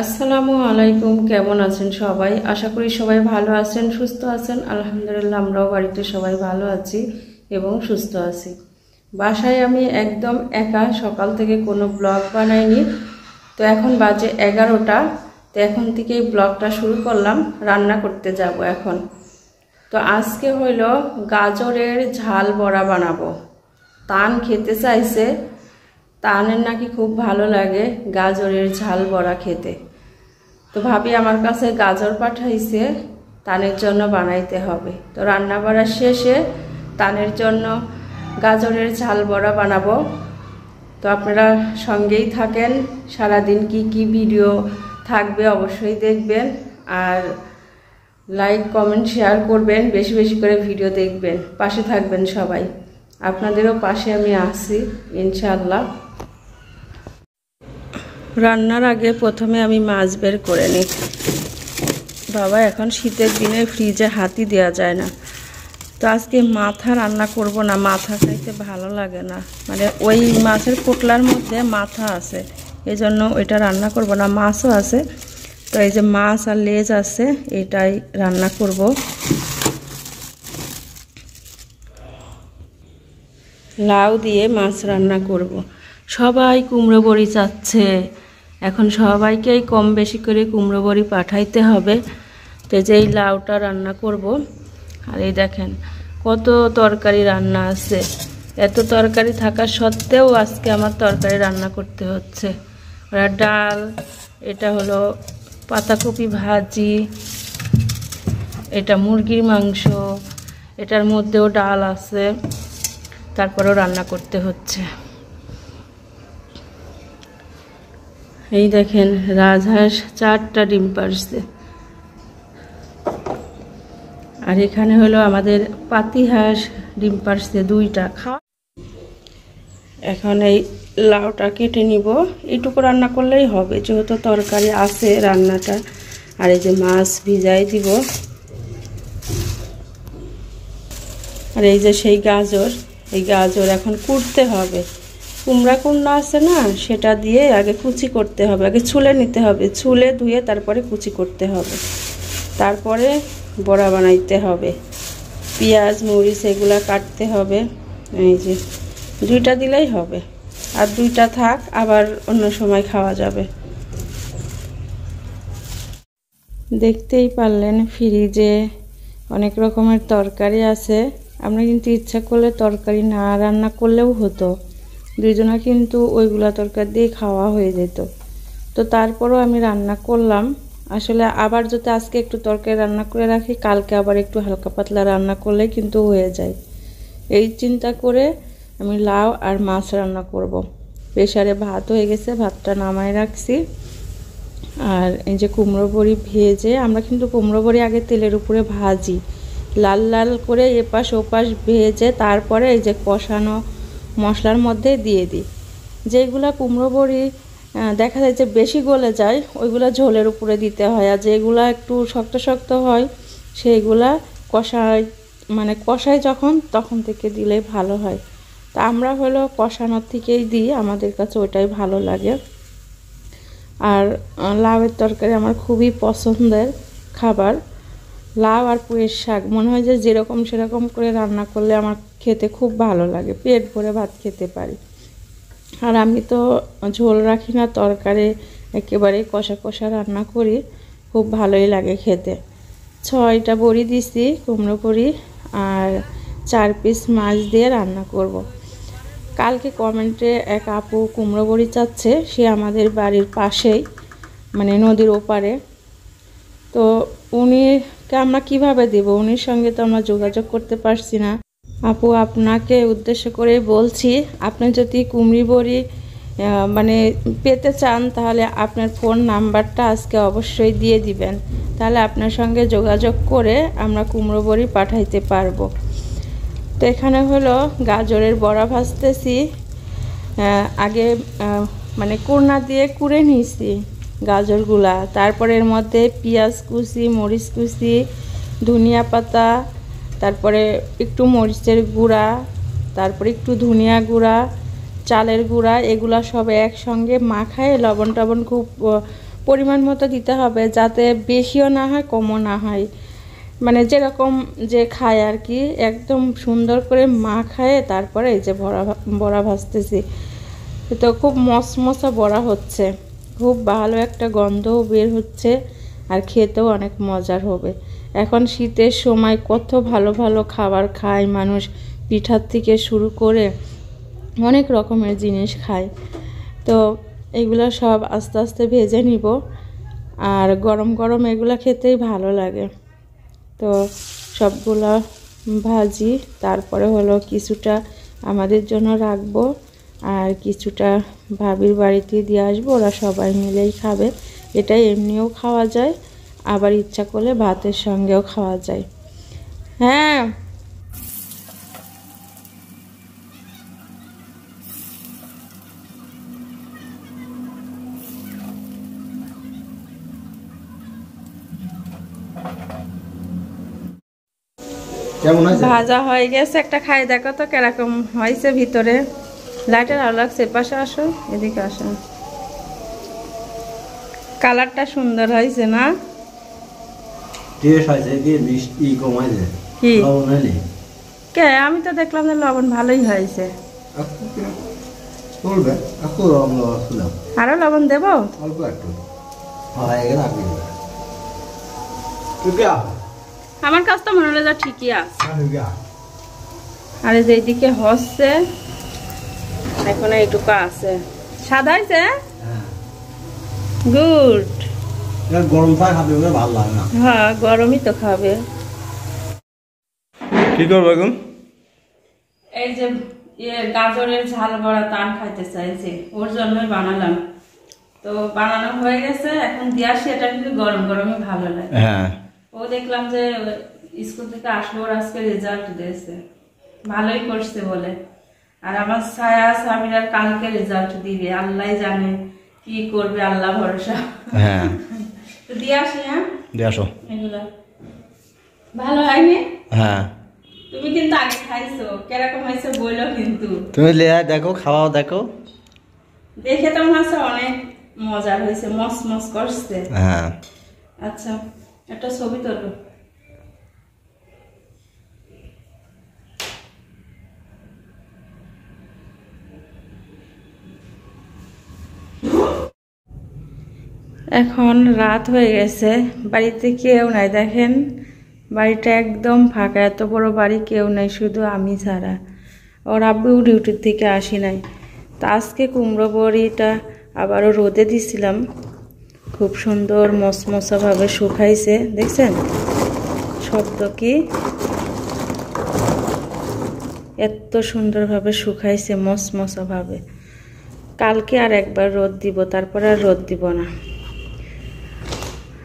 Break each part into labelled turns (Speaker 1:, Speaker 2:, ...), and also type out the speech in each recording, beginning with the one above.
Speaker 1: আসসালামু আলাইকুম। কেমন আছেন সবাই? আশা করি সবাই ভালো আছেন, সুস্থ আছেন। আলহামদুলিল্লাহ, আমরাও বাড়িতে সবাই ভালো আছি এবং সুস্থ আছি। বাসায় আমি একদম একা, সকাল থেকে কোনো ব্লগ বানাইনি। তো এখন বাজে 11টা। তো এখন থেকেই ব্লগটা শুরু করলাম, রান্না করতে যাব এখন। তো আজকে হইল গাজরের ঝাল বড়া বানাবো। তান খেতে চাইছে, তানের নাকি খুব ভালো লাগে গাজরের ঝাল বড়া খেতে। তো ভাবি আমার কাছে গাজর পাঠাইছে, তানের জন্য বানাইতে হবে। তো রান্না বাড়া শেষে তানের জন্য গাজরের ঝাল বড়া বানাবো। তো আপনারা সঙ্গেই থাকেন, সারাদিন কি কি ভিডিও থাকবে অবশ্যই দেখবেন। আর লাইক কমেন্ট শেয়ার করবেন, বেশি বেশি করে ভিডিও দেখবেন, পাশে থাকবেন সবাই। আপনাদেরও পাশে আমি আছি ইনশাআল্লাহ। রান্নার আগে প্রথমে আমি মাছ বের করে নিই। বাবা, এখন শীতের দিনে ফ্রিজে হাতই দেওয়া যায় না। তো আজকে মাথা রান্না করব না, মাথা খাইতে ভালো লাগে না। মানে ওই মাছের পোটলার মধ্যে মাথা আছে, এজন্য ওইটা রান্না করব না। মাছও আছে, তো এই যে মাছ আর লেজ আছে, এটাই রান্না করব। লাউ দিয়ে মাছ রান্না করব। সবাই কুমড়ো বড়ি চাচ্ছে, এখন সবাইকেই কম বেশি করে কুমড়ো বড়ি পাঠাইতে হবে। তো যেই লাউটা রান্না করব। আর এই দেখেন কত তরকারি রান্না আছে। এত তরকারি থাকা সত্ত্বেও আজকে আমার তরকারি রান্না করতে হচ্ছে। আর ডাল, এটা হলো পাতাকপি ভাজি, এটা মুরগির মাংস, এটার মধ্যেও ডাল আছে, তারপরেও রান্না করতে হচ্ছে। এই দেখেন রাজহাঁস 4টা ডিম পারছে। আর এখানে হলো আমাদের পাতিহাঁস ডিম পারছে 2টা। এখন এই লাউটা কেটে নিব। এইটুকু রান্না করলেই হবে, যেহেতু তরকারি আছে রান্নাটা। আর এই যে মাছ ভিজাই দিব। আর এই যে সেই গাজর, এই গাজর এখন কুটতে হবে। কুমড়া কুন্না আছে না, সেটা দিয়ে আগে কুচি করতে হবে, আগে ছুলে নিতে হবে, ছুলে ধুয়ে তারপরে কুচি করতে হবে, তারপরে বড়া বানাইতে হবে। পেঁয়াজ মরিচ এগুলা কাটতে হবে। এই যে 2টা দিলেই হবে, আর 2টা থাক, আবার অন্য সময় খাওয়া যাবে। দেখতেই পারলেন ফ্রিজে অনেক রকমের তরকারি আছে। আমরা কিন্তু ইচ্ছা করলে তরকারি না রান্না করলেও হতো, দুইজনা কিন্তু ওইগুলা তরকারি দিয়ে খাওয়া হয়ে যেত। তো তারপরও আমি রান্না করলাম। আসলে আবার যদি আজকে একটু তরকারি রান্না করে রাখি, কালকে আবার একটু হালকা পাতলা রান্না করলে কিন্তু হয়ে যায়। এই চিন্তা করে আমি লাউ আর মাছ রান্না করব। প্রেসারে ভাত হয়ে গেছে, ভাতটা নামায় রাখছি। আর এই যে কুমড়ো বড়ি ভেজে, আমরা কিন্তু কুমড়ো বড়ি আগে তেলের উপরে ভাজি, লাল লাল করে এপাশ ওপাশ ভেজে তারপরে এই যে কষানো মশলার মধ্যে দিয়ে দিই। যেগুলা কুমড়ো বড়ি দেখা যায় যে বেশি গলে যায়, ওইগুলা ঝোলের উপরে দিতে হয়। আর যেগুলা একটু শক্ত শক্ত হয়, সেইগুলা কষায় তখন থেকে দিলেই ভালো হয়। তা আমরা হলো কষানোর থেকেই দিই, আমাদের কাছে ওইটাই ভালো লাগে। আর লাউয়ের তরকারি আমার খুবই পছন্দের খাবার। লাউ আর পুঁইয়ের শাক মনে হয় যে যেরকম সেরকম করে রান্না করলে আমার খেতে খুব ভালো লাগে, পেট ভরে ভাত খেতে পারি। আর আমি তো ঝোল রাখি না, তরকারি একেবারে কষা কষা রান্না করি, খুব ভালোই লাগে খেতে। 6টা বড়ি দিছি কুমড়ো বড়ি, আর 4 পিস মাছ দিয়ে রান্না করব। কালকে কমেন্টে এক আপু কুমড়ো বড়ি চাচ্ছে, সে আমাদের বাড়ির পাশেই, মানে নদীর ওপারে। তো উনিকে আমরা কিভাবে দেব, উনির সঙ্গে তো আমরা যোগাযোগ করতে পারছি না। আপু, আপনাকে উদ্দেশ্য করে বলছি, আপনি যদি কুমড়ি বড়ি পেতে চান, তাহলে আপনার ফোন নাম্বারটা আজকে অবশ্যই দিয়ে দিবেন, তাহলে আপনার সঙ্গে যোগাযোগ করে আমরা কুমড়ো বড়ি পাঠাইতে পারবো। তো এখানে হলো গাজরের বড়া ভাজতেছি। আগে কুড়না দিয়ে কুড়ে নিয়েছি গাজরগুলা, তারপরে এর মধ্যে পেঁয়াজ কুচি, মরিচ কুচি, ধনিয়া পাতা, তারপরে একটু মরিচের গুঁড়া, তারপরে একটু ধনিয়া গুঁড়া, চালের গুঁড়া, এগুলা সব একসঙ্গে মাখায় লবণ টবণ খুব পরিমাণ মতো দিতে হবে, যাতে বেশিও না হয় কমও না হয়, মানে যেরকম যে খায় আর কি। একদম সুন্দর করে মাখায়ে তারপরে এই যে বড়া ভাজতেছি। তো খুব মশমশা বড়া হচ্ছে, খুব ভালো একটা গন্ধও বের হচ্ছে, আর খেতেও অনেক মজার হবে। এখন শীতের সময় কত ভালো ভালো খাবার খায় মানুষ, পিঠার থেকে শুরু করে অনেক রকমের জিনিস খায়। তো এগুলো সব আস্তে আস্তে ভেজে নিব, আর গরম গরম এগুলো খেতেই ভালো লাগে। তো সবগুলো ভাজি, তারপরে হলো কিছুটা আমাদের জন্য রাখবো, আর কিছুটা ভাবির বাড়িতে দিয়ে আসবো, ওরা সবাই মিলেই খাবে। এটা এমনিও খাওয়া যায়, আবার ইচ্ছা করলে ভাতের সঙ্গেও খাওয়া যায়। হ্যাঁ, ভাজা হয়ে গেছে, একটা খাই দেখো তো কিরকম হয়েছে ভিতরে। লাইটের আলো লাগছে, পাশে আসো, এদিকে আসো। কালারটা সুন্দর হয়েছে না? কি আমি তো দেখলাম যে লবণ ভালোই হয়েছে। আরো লবণ দেবো? আমার কাছ তো মনে হলো যা ঠিকই আছে। আর যেদিকে হচ্ছে এখন এইটুকু আছে, সাদা হয়েছে। গুড। গরম খাবে ভালো লাগে না। হ্যাঁ, গরমই তো খাবে। কি করবো এখন? এই যে গাজরের ঝাল বড়া টান খাইতে চাইছে, ওর জন্যই বানালাম। তো বানানো হয়ে গেছে, এখন দিয়ে আসি। এটা কিন্তু গরম গরমই ভালো লাগে। হ্যাঁ, ও দেখলাম যে স্কুল থেকে আসলো, ওর আজকে রেজাল্ট দিয়েছে, ভালোই করছে বলে। আর আমার ছায়া সামিরার কালকে রেজাল্ট দিবে, আল্লাহ জানে কি করবে, আল্লাহ ভরসা। হ্যাঁ, তো দিয়ে আসি। হ্যাঁ, দিয়ে আসো। এগুলো ভালো হয়নি? হ্যাঁ, তুমি কিন্তু আগে খাইছো, কিরকম হয়েছে বললো কিন্তু। তুমি লেয়া দেখো, খাওয়াও দেখো, দেখে তো মনে হচ্ছে অনেক মজার হয়েছে, মস মস করছে। হ্যাঁ, আচ্ছা, একটা ছবি তোলো। এখন রাত হয়ে গেছে, বাড়িতে কেউ নাই, দেখেন বাড়িটা একদম ফাঁকা। এত বড় বাড়ি, কেউ নাই, শুধু আমি ছাড়া। ওর আব্বু ডিউটির থেকে আসি নাই। তো আজকে কুমড়ো বড়িটা আবারও রোদে দিছিলাম, খুব সুন্দর মশমশাভাবে শুকাইছে। দেখছেন শব্দ কি? এত সুন্দরভাবে শুকাইছে মশমশাভাবে। কালকে আর একবার রোদ দিব, তারপরে আর রোদ দিব না।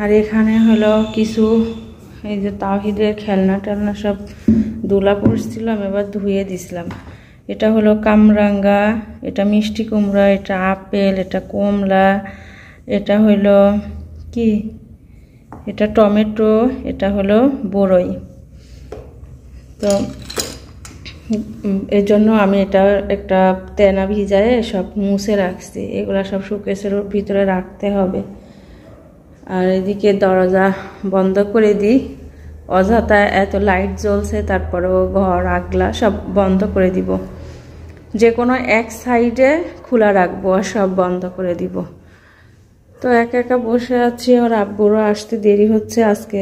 Speaker 1: আর এখানে হলো কিছু এই যে তাওহিদের খেলনা টেলনা সব দোলা পড়ছিলাম, এবার ধুয়ে দিছিলাম। এটা হলো কামরাঙ্গা, এটা মিষ্টি কুমড়া, এটা আপেল, এটা কমলা, এটা হলো কি, এটা টমেটো, এটা হলো বড়ই। তো এর জন্য আমি এটা একটা তেনা ভিজায় সব মুছে রাখছি। এগুলা সব শোকেসের ভিতরে রাখতে হবে। আর এদিকে দরজা বন্ধ করে দিই, অযথা এত লাইট জ্বলছে, তারপরেও ঘর আগলা সব বন্ধ করে দিব। যে কোনো এক সাইডে খোলা রাখবো, আর সব বন্ধ করে দিব। তো একা একা বসে আছি, ওর আব্বুরও আসতে দেরি হচ্ছে। আজকে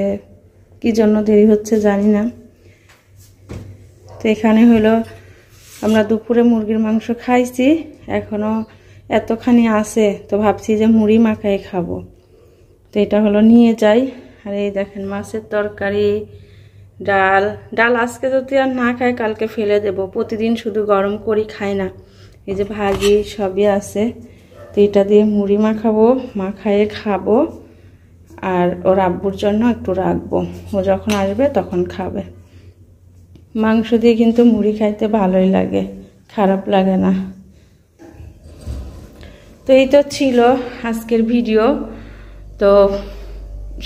Speaker 1: কি জন্য দেরি হচ্ছে জানি না। তো এখানে হলো আমরা দুপুরে মুরগির মাংস খাইছি, এখনো এতখানি আছে। তো ভাবছি যে মুড়ি মাখাই খাবো, তো এটা হলো নিয়ে যাই। আর এই দেখেন মাছের তরকারি, ডাল আজকে যদি আর না খাই কালকে ফেলে দেব। প্রতিদিন শুধু গরম করি খাই না, এই যে ভাজি সবই আছে। তো এটা দিয়ে মুড়ি মাখাবো, মাখায়ে খাবো। আর ওর আব্বুর জন্য একটু রাখবো, ও যখন আসবে তখন খাবে। মাংস দিয়ে কিন্তু মুড়ি খাইতে ভালোই লাগে, খারাপ লাগে না। তো এই তো ছিল আজকের ভিডিও। তো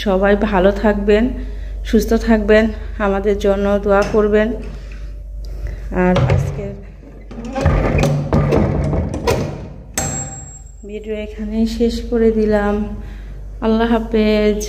Speaker 1: সবাই ভালো থাকবেন, সুস্থ থাকবেন, আমাদের জন্য দোয়া করবেন। আর আজকের ভিডিও এখানেই শেষ করে দিলাম। আল্লাহ হাফেজ।